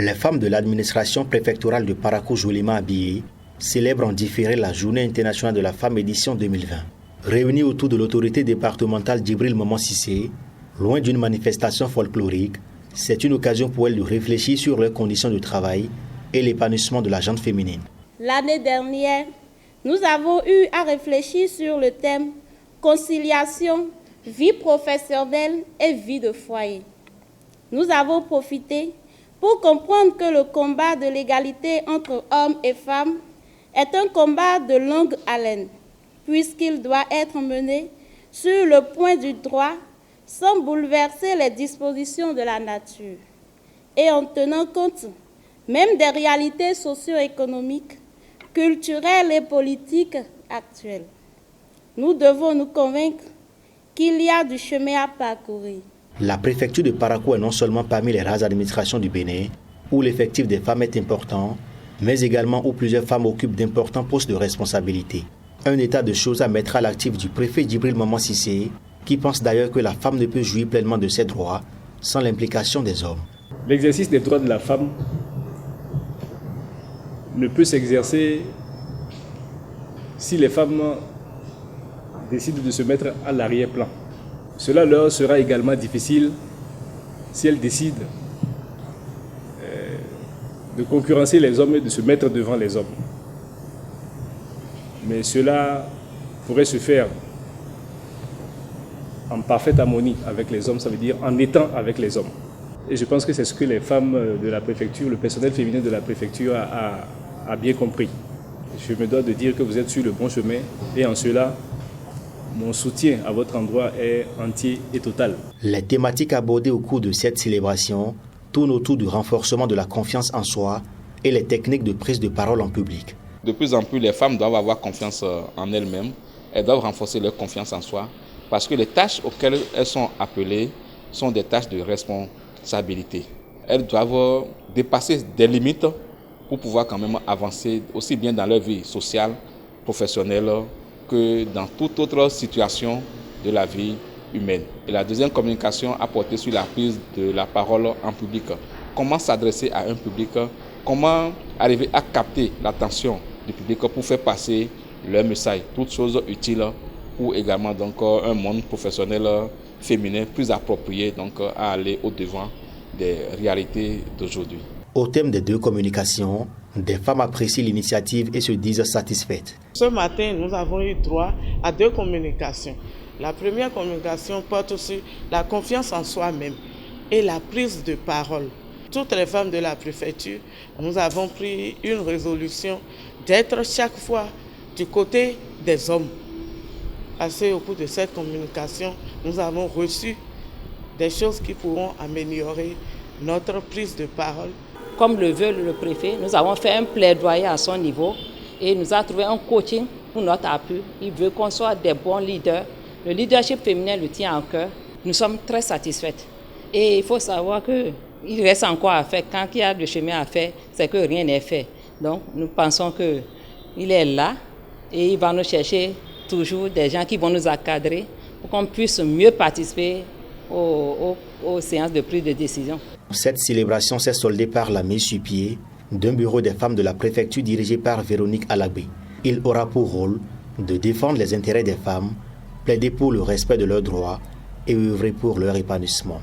Les femmes de l'administration préfectorale de Parakou-Jolima-Abiyé célèbrent en différé la Journée internationale de la femme édition 2020. Réunies autour de l'autorité départementale Djibril Maman Cissé, loin d'une manifestation folklorique, c'est une occasion pour elles de réfléchir sur leurs conditions de travail et l'épanouissement de la gente féminine. L'année dernière, nous avons eu à réfléchir sur le thème conciliation, vie professionnelle et vie de foyer. Nous avons profité pour comprendre que le combat de l'égalité entre hommes et femmes est un combat de longue haleine, puisqu'il doit être mené sur le point du droit sans bouleverser les dispositions de la nature et en tenant compte même des réalités socio-économiques, culturelles et politiques actuelles. Nous devons nous convaincre qu'il y a du chemin à parcourir. La préfecture de Parakou est non seulement parmi les rares administrations du Bénin où l'effectif des femmes est important, mais également où plusieurs femmes occupent d'importants postes de responsabilité. Un état de choses à mettre à l'actif du préfet Djibril Maman Cissé, qui pense d'ailleurs que la femme ne peut jouir pleinement de ses droits sans l'implication des hommes. L'exercice des droits de la femme ne peut s'exercer si les femmes décident de se mettre à l'arrière-plan. Cela leur sera également difficile si elles décident de concurrencer les hommes et de se mettre devant les hommes. Mais cela pourrait se faire en parfaite harmonie avec les hommes, ça veut dire en étant avec les hommes. Et je pense que c'est ce que les femmes de la préfecture, le personnel féminin de la préfecture a bien compris. Je me dois de dire que vous êtes sur le bon chemin et en cela, mon soutien à votre endroit est entier et total. Les thématiques abordées au cours de cette célébration tournent autour du renforcement de la confiance en soi et les techniques de prise de parole en public. De plus en plus, les femmes doivent avoir confiance en elles-mêmes. Elles doivent renforcer leur confiance en soi parce que les tâches auxquelles elles sont appelées sont des tâches de responsabilité. Elles doivent dépasser des limites pour pouvoir quand même avancer aussi bien dans leur vie sociale, professionnelle, que dans toute autre situation de la vie humaine. Et la deuxième communication a porté sur la prise de la parole en public. Comment s'adresser à un public, comment arriver à capter l'attention du public pour faire passer leur message, toutes choses utiles pour également donc un monde professionnel féminin plus approprié donc à aller au-devant des réalités d'aujourd'hui. Au thème des deux communications, des femmes apprécient l'initiative et se disent satisfaites. Ce matin, nous avons eu droit à deux communications. La première communication porte sur la confiance en soi-même et la prise de parole. Toutes les femmes de la préfecture, nous avons pris une résolution d'être chaque fois du côté des hommes. Parce qu'au cours de cette communication, nous avons reçu des choses qui pourront améliorer notre prise de parole. Comme le veut le préfet, nous avons fait un plaidoyer à son niveau et nous a trouvé un coaching pour notre appui. Il veut qu'on soit des bons leaders. Le leadership féminin le tient en cœur. Nous sommes très satisfaites. Et il faut savoir qu'il reste encore à faire. Quand il y a le chemin à faire, c'est que rien n'est fait. Donc nous pensons qu'il est là et il va nous chercher toujours des gens qui vont nous encadrer pour qu'on puisse mieux participer aux séances de prise de décision. Cette célébration s'est soldée par la mise sur pied d'un bureau des femmes de la préfecture dirigé par Véronique Alabé. Il aura pour rôle de défendre les intérêts des femmes, plaider pour le respect de leurs droits et œuvrer pour leur épanouissement.